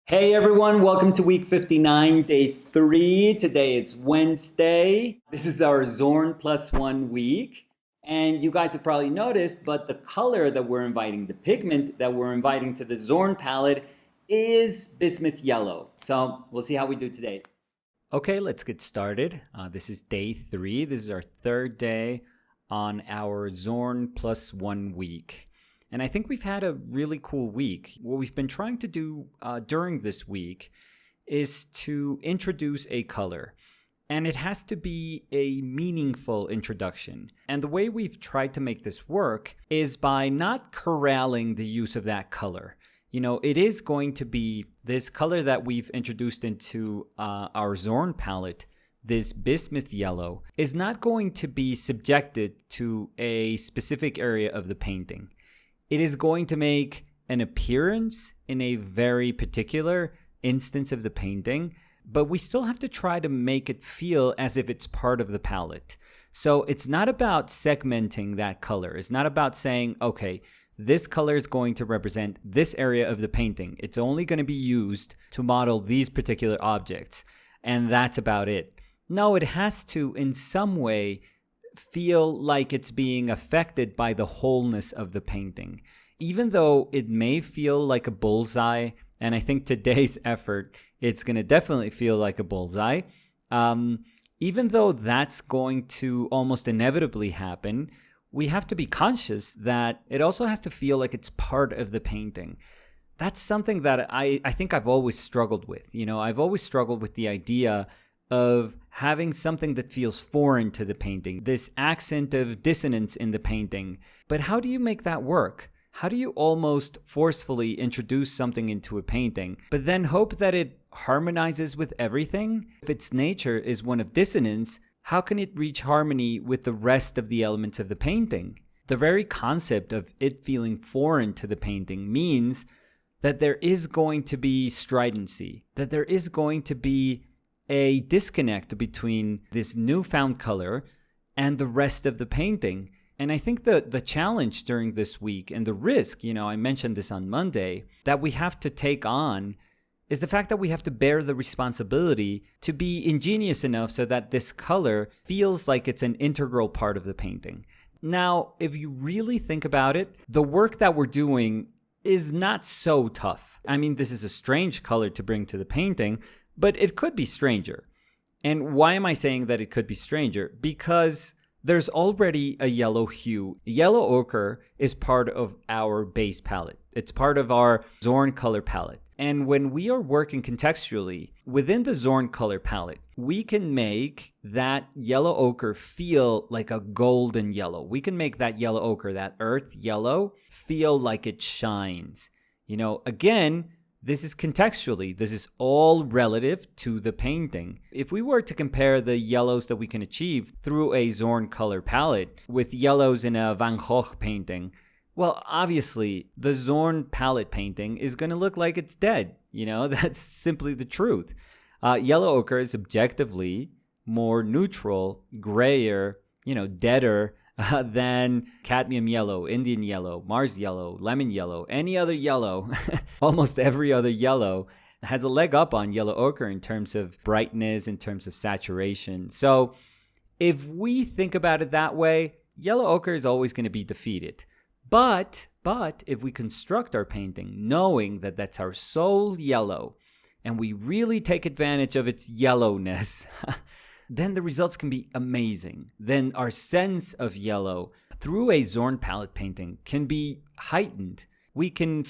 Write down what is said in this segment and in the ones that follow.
Hey everyone, welcome to week 59, day 3. Today it's Wednesday. This is our Zorn plus 1 week. And you guys have probably noticed, but the color that we're inviting, the pigment that we're inviting to the Zorn palette is Bismuth Yellow. So we'll see how we do today. Okay, let's get started. This is day 3. This is our third day on our Zorn plus 1 week. And I think we've had a really cool week. What we've been trying to do during this week is to introduce a color. And it has to be a meaningful introduction. And the way we've tried to make this work is by not corralling the use of that color. You know, it is going to be this color that we've introduced into our Zorn palette, this Bismuth Yellow, is not going to be subjected to a specific area of the painting. It is going to make an appearance in a very particular instance of the painting, but we still have to try to make it feel as if it's part of the palette. So it's not about segmenting that color. It's not about saying, okay, this color is going to represent this area of the painting. It's only going to be used to model these particular objects, and that's about it. No, it has to, in some way, feel like it's being affected by the wholeness of the painting. Even though it may feel like a bullseye, and I think today's effort, it's going to definitely feel like a bullseye. Even though that's going to almost inevitably happen, we have to be conscious that it also has to feel like it's part of the painting. That's something that I think I've always struggled with. You know, I've always struggled with the idea of having something that feels foreign to the painting, this accent of dissonance in the painting. But how do you make that work? How do you almost forcefully introduce something into a painting, but then hope that it harmonizes with everything? If its nature is one of dissonance, how can it reach harmony with the rest of the elements of the painting? The very concept of it feeling foreign to the painting means that there is going to be stridency, that there is going to be a disconnect between this newfound color and the rest of the painting. And I think the challenge during this week and the risk, you know, I mentioned this on Monday, that we have to take on is the fact that we have to bear the responsibility to be ingenious enough so that this color feels like it's an integral part of the painting. Now, if you really think about it, the work that we're doing is not so tough. I mean, this is a strange color to bring to the painting, but it could be stranger. And why am I saying that it could be stranger? Because there's already a yellow hue. Yellow ochre is part of our base palette. It's part of our Zorn color palette. And when we are working contextually within the Zorn color palette, we can make that yellow ochre feel like a golden yellow. We can make that yellow ochre, that earth yellow, feel like it shines. You know, again, this is contextually, this is all relative to the painting. If we were to compare the yellows that we can achieve through a Zorn color palette with yellows in a Van Gogh painting, well, obviously, the Zorn palette painting is going to look like it's dead. You know, that's simply the truth. Yellow ochre is objectively more neutral, grayer, you know, deader than cadmium yellow, Indian yellow, Mars yellow, lemon yellow, any other yellow. Almost every other yellow has a leg up on yellow ochre in terms of brightness, in terms of saturation. So if we think about it that way, yellow ochre is always going to be defeated. But if we construct our painting knowing that that's our sole yellow and we really take advantage of its yellowness, then the results can be amazing. Then our sense of yellow through a Zorn palette painting can be heightened. We can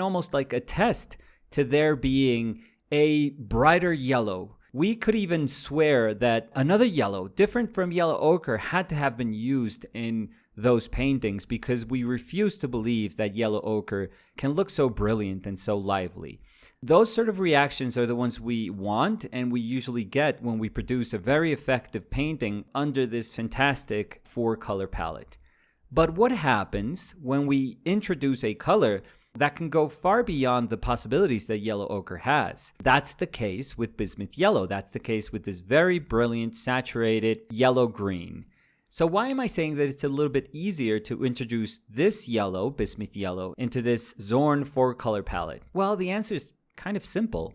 almost like attest to there being a brighter yellow. We could even swear that another yellow, different from yellow ochre, had to have been used in those paintings because we refuse to believe that yellow ochre can look so brilliant and so lively. Those sort of reactions are the ones we want and we usually get when we produce a very effective painting under this fantastic 4-color palette. But what happens when we introduce a color that can go far beyond the possibilities that yellow ochre has? That's the case with Bismuth Yellow. That's the case with this very brilliant, saturated yellow-green. So why am I saying that it's a little bit easier to introduce this yellow, Bismuth Yellow, into this Zorn 4-color palette? Well, the answer is kind of simple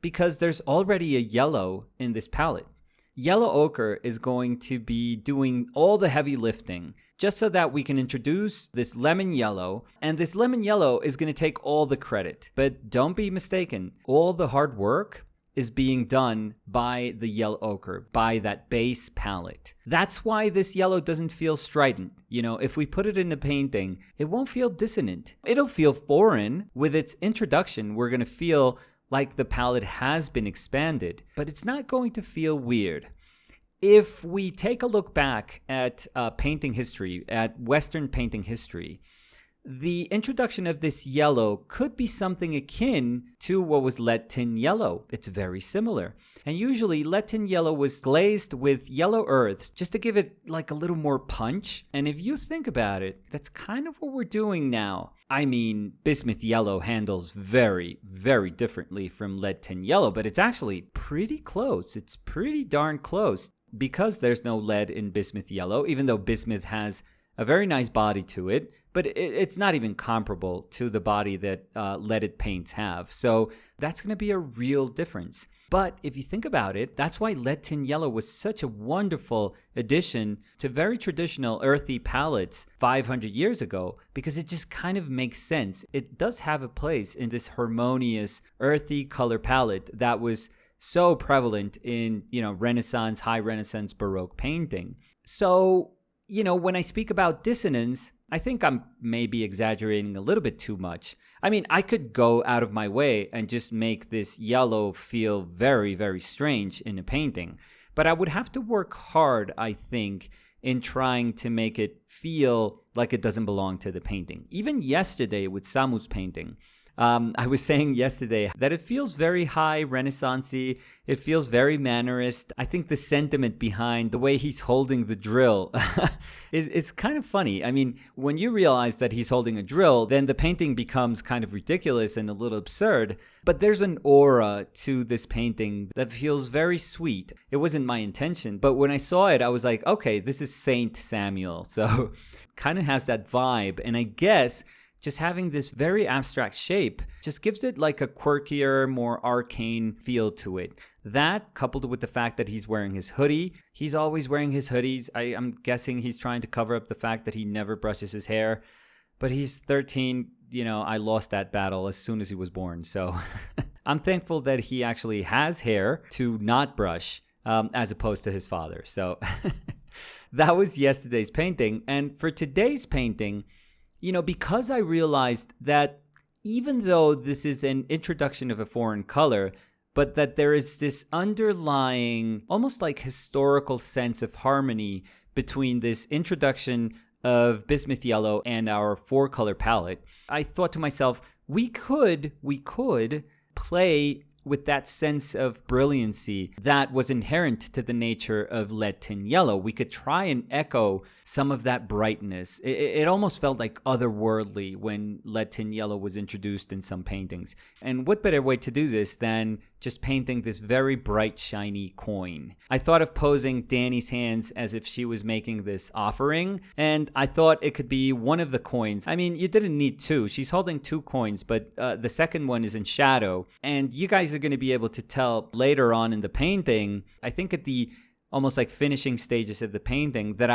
because there's already a yellow in this palette. Yellow ochre is going to be doing all the heavy lifting just so that we can introduce this lemon yellow, and this lemon yellow is going to take all the credit. But don't be mistaken, all the hard work is being done by the yellow ochre, by that base palette. That's why this yellow doesn't feel strident. You know, if we put it in a painting, it won't feel dissonant. It'll feel foreign. With its introduction, we're going to feel like the palette has been expanded, but it's not going to feel weird. If we take a look back at painting history, at Western painting history, the introduction of this yellow could be something akin to what was lead tin yellow. It's very similar. And usually lead tin yellow was glazed with yellow earths just to give it like a little more punch. And if you think about it, that's kind of what we're doing now. I mean, bismuth yellow handles very, very differently from lead tin yellow, but it's actually pretty close. It's pretty darn close because there's no lead in bismuth yellow, even though bismuth has a very nice body to it, but it's not even comparable to the body that leaded paints have. So that's going to be a real difference. But if you think about it, that's why lead tin yellow was such a wonderful addition to very traditional earthy palettes 500 years ago, because it just kind of makes sense. It does have a place in this harmonious earthy color palette that was so prevalent in, Renaissance, high Renaissance, Baroque painting. So, when I speak about dissonance, I think I'm maybe exaggerating a little bit too much. I mean, I could go out of my way and just make this yellow feel very, very strange in a painting. But I would have to work hard, I think, in trying to make it feel like it doesn't belong to the painting. Even yesterday with Samu's painting, I was saying yesterday that it feels very high Renaissance-y. It feels very Mannerist. I think the sentiment behind the way he's holding the drill is kind of funny. I mean, when you realize that he's holding a drill, then the painting becomes kind of ridiculous and a little absurd. But there's an aura to this painting that feels very sweet. It wasn't my intention, but when I saw it, I was like, okay, this is Saint Samuel. So kind of has that vibe. And I guess just having this very abstract shape just gives it like a quirkier, more arcane feel to it. That, coupled with the fact that he's wearing his hoodie, he's always wearing his hoodies. I'm guessing he's trying to cover up the fact that he never brushes his hair. But he's 13, I lost that battle as soon as he was born. So I'm thankful that he actually has hair to not brush, as opposed to his father. So that was yesterday's painting. And for today's painting, because I realized that even though this is an introduction of a foreign color, but that there is this underlying, almost like historical sense of harmony between this introduction of bismuth yellow and our 4-color palette, I thought to myself, we could play with that sense of brilliancy that was inherent to the nature of lead tin yellow. We could try and echo some of that brightness. It almost felt like otherworldly when lead tin yellow was introduced in some paintings. And what better way to do this than just painting this very bright, shiny coin? I thought of posing Danny's hands as if she was making this offering, and I thought it could be one of the coins. I mean, you didn't need two. She's holding 2 coins, but the second one is in shadow. And you guys are going to be able to tell later on in the painting, I think at the almost like finishing stages of the painting, that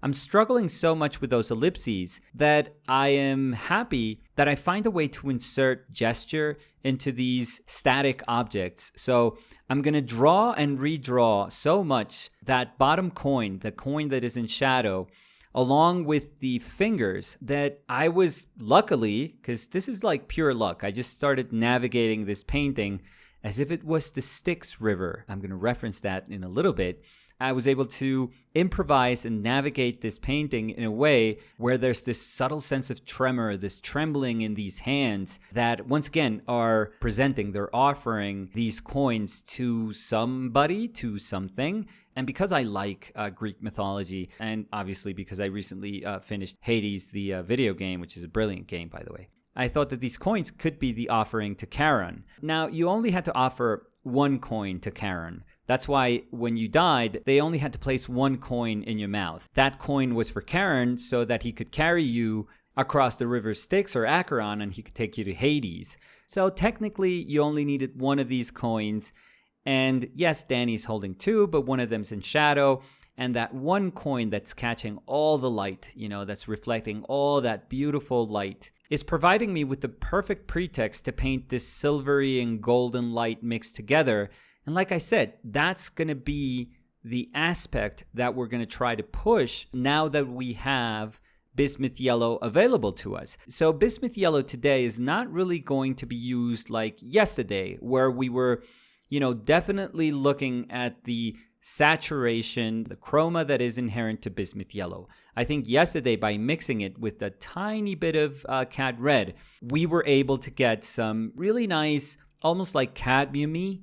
I'm struggling so much with those ellipses that I am happy that I find a way to insert gesture into these static objects. So I'm going to draw and redraw so much that bottom coin, the coin that is in shadow, along with the fingers, that I was luckily, because this is like pure luck, I just started navigating this painting as if it was the Styx River. I'm going to reference that in a little bit. I was able to improvise and navigate this painting in a way where there's this subtle sense of tremor, this trembling in these hands that once again are presenting, they're offering these coins to somebody, to something. And because I like Greek mythology, and obviously because I recently finished Hades, the video game, which is a brilliant game, by the way, I thought that these coins could be the offering to Charon. Now, you only had to offer 1 coin to Charon. That's why when you died, they only had to place 1 coin in your mouth. That coin was for Charon so that he could carry you across the river Styx or Acheron and he could take you to Hades. So technically, you only needed one of these coins. And yes, Danny's holding two, but one of them's in shadow. And that one coin that's catching all the light, that's reflecting all that beautiful light, is providing me with the perfect pretext to paint this silvery and golden light mixed together. And like I said, that's going to be the aspect that we're going to try to push now that we have Bismuth Yellow available to us. So Bismuth Yellow today is not really going to be used like yesterday, where we were, definitely looking at the saturation, the chroma that is inherent to Bismuth Yellow. I think yesterday, by mixing it with a tiny bit of cad red, we were able to get some really nice, almost like cadmium-y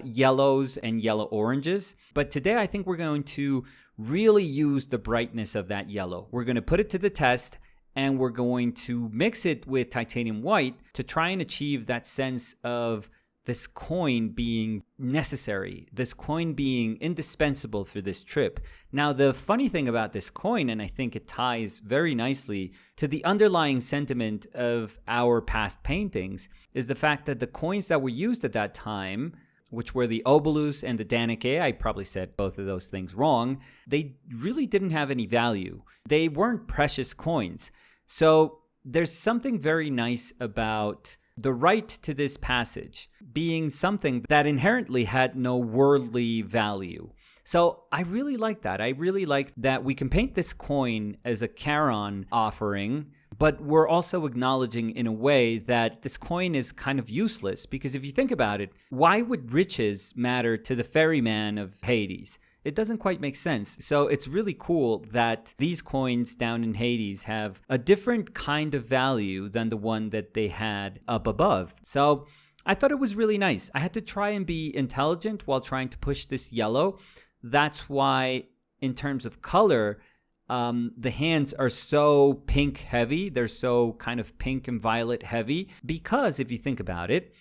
yellows and yellow oranges. But today I think we're going to really use the brightness of that yellow. We're going to put it to the test, and we're going to mix it with titanium white to try and achieve that sense of this coin being necessary, this coin being indispensable for this trip. Now, the funny thing about this coin, and I think it ties very nicely to the underlying sentiment of our past paintings, is the fact that the coins that were used at that time, which were the obolus and the danike, I probably said both of those things wrong, they really didn't have any value. They weren't precious coins. So there's something very nice about the right to this passage being something that inherently had no worldly value. So I really like that. I really like that we can paint this coin as a Charon offering, but we're also acknowledging in a way that this coin is kind of useless, because if you think about it, why would riches matter to the ferryman of Hades? It doesn't quite make sense. So it's really cool that these coins down in Hades have a different kind of value than the one that they had up above. So I thought it was really nice. I had to try and be intelligent while trying to push this yellow. That's why, in terms of color, the hands are so pink heavy. They're so kind of pink and violet heavy. Because if you think about it,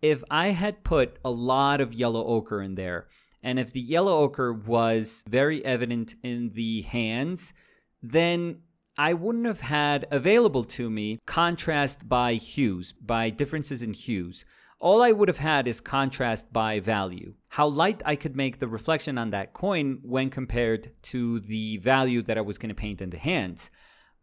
if I had put a lot of yellow ochre in there, and if the yellow ochre was very evident in the hands, then I wouldn't have had available to me contrast by hues, by differences in hues. All I would have had is contrast by value. How light I could make the reflection on that coin when compared to the value that I was going to paint in the hands.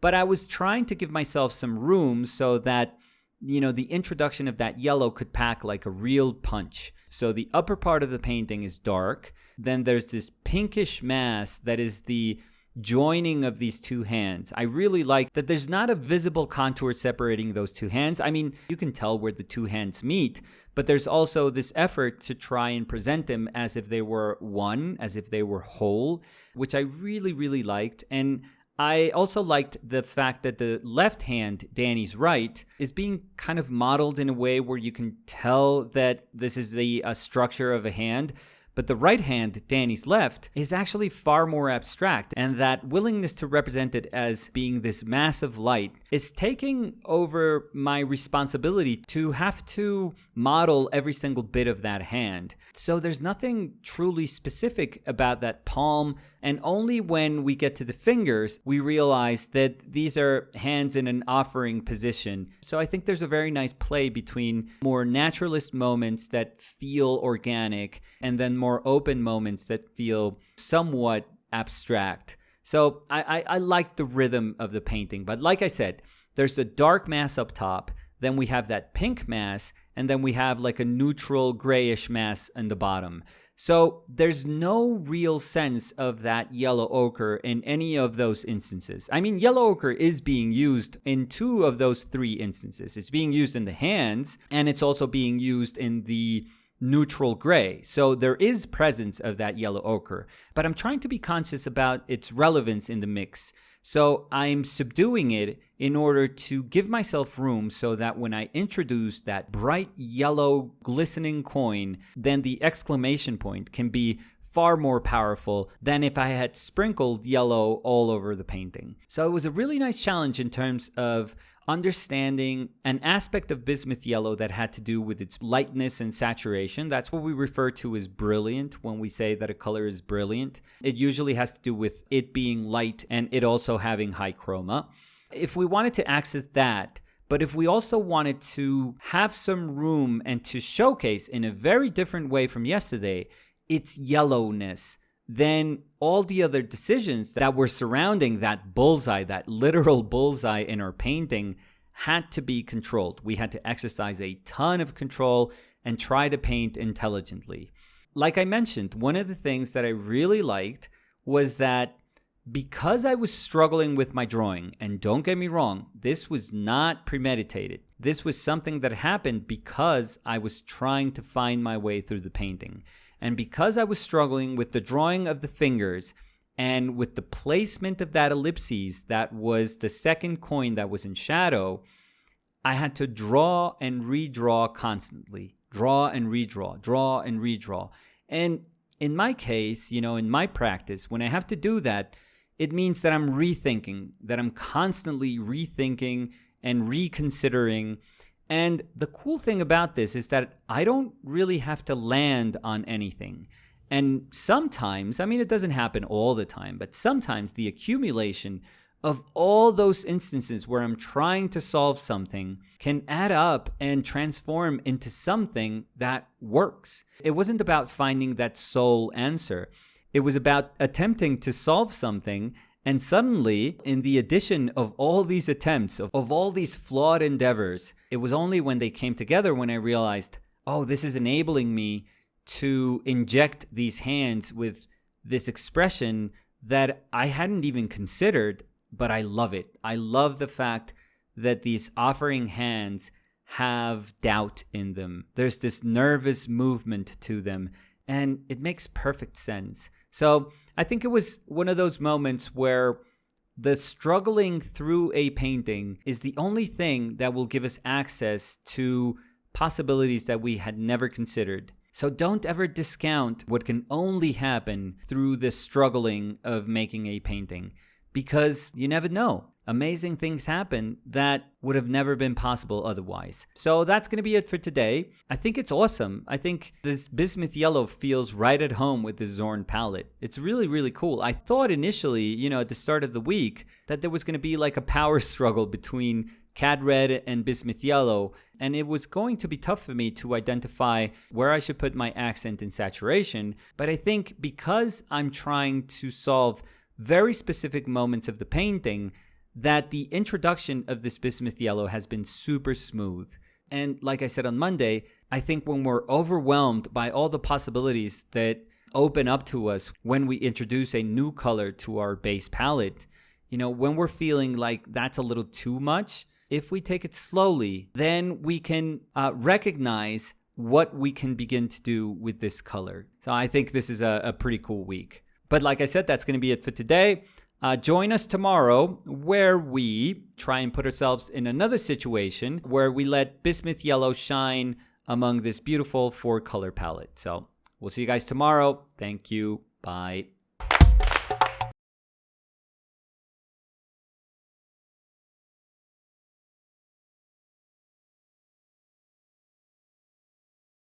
But I was trying to give myself some room so that, the introduction of that yellow could pack like a real punch. So the upper part of the painting is dark. Then there's this pinkish mass that is the joining of these two hands. I really like that there's not a visible contour separating those two hands. I mean, you can tell where the two hands meet, but there's also this effort to try and present them as if they were one, as if they were whole, which I really, really liked. And I also liked the fact that the left hand, Danny's right, is being kind of modeled in a way where you can tell that this is the structure of a hand. But the right hand, Danny's left, is actually far more abstract, and that willingness to represent it as being this massive light is taking over my responsibility to have to model every single bit of that hand. So there's nothing truly specific about that palm, and only when we get to the fingers, we realize that these are hands in an offering position. So I think there's a very nice play between more naturalist moments that feel organic and then more open moments that feel somewhat abstract. So I like the rhythm of the painting. But like I said, there's the dark mass up top, then we have that pink mass, and then we have like a neutral grayish mass in the bottom. So there's no real sense of that yellow ochre in any of those instances. I mean, yellow ochre is being used in two of those three instances. It's being used in the hands, and it's also being used in the neutral gray. So there is presence of that yellow ochre, but I'm trying to be conscious about its relevance in the mix. So I'm subduing it in order to give myself room so that when I introduce that bright yellow glistening coin, then the exclamation point can be far more powerful than if I had sprinkled yellow all over the painting. So it was a really nice challenge in terms of understanding an aspect of Bismuth Yellow that had to do with its lightness and saturation. That's what we refer to as brilliant when we say that a color is brilliant. It usually has to do with it being light and it also having high chroma. if we wanted to access that, but if we also wanted to have some room and to showcase in a very different way from yesterday, its yellowness, then all the other decisions that were surrounding that bullseye, that literal bullseye in our painting, had to be controlled. We had to exercise a ton of control and try to paint intelligently. Like I mentioned, one of the things that I really liked was that because I was struggling with my drawing, and don't get me wrong, this was not premeditated. This was something that happened because I was trying to find my way through the painting. And because I was struggling with the drawing of the fingers and with the placement of that ellipses that was the second coin that was in shadow, I had to draw and redraw constantly. Draw and redraw, draw and redraw. And in my case, in my practice, when I have to do that, it means that I'm rethinking, that I'm constantly rethinking and reconsidering. And the cool thing about this is that I don't really have to land on anything. And sometimes, it doesn't happen all the time, but sometimes the accumulation of all those instances where I'm trying to solve something can add up and transform into something that works. It wasn't about finding that sole answer. It was about attempting to solve something, and suddenly, in the addition of all these attempts, of all these flawed endeavors, it was only when they came together when I realized, oh, this is enabling me to inject these hands with this expression that I hadn't even considered, but I love it. I love the fact that these offering hands have doubt in them. There's this nervous movement to them, and it makes perfect sense. So I think it was one of those moments where the struggling through a painting is the only thing that will give us access to possibilities that we had never considered. So don't ever discount what can only happen through the struggling of making a painting, because you never know. Amazing things happen that would have never been possible otherwise. So that's going to be it for today. I think it's awesome. I think this Bismuth Yellow feels right at home with the Zorn palette. It's really, really cool. I thought initially, at the start of the week, that there was going to be like a power struggle between Cad Red and Bismuth Yellow, and it was going to be tough for me to identify where I should put my accent and saturation. But I think because I'm trying to solve very specific moments of the painting, that the introduction of this Bismuth Yellow has been super smooth. And like I said on Monday, I think when we're overwhelmed by all the possibilities that open up to us when we introduce a new color to our base palette, when we're feeling like that's a little too much, if we take it slowly, then we can recognize what we can begin to do with this color. So I think this is a pretty cool week. But like I said, that's going to be it for today. Join us tomorrow where we try and put ourselves in another situation where we let Bismuth Yellow shine among this beautiful 4-color palette. So we'll see you guys tomorrow. Thank you. Bye.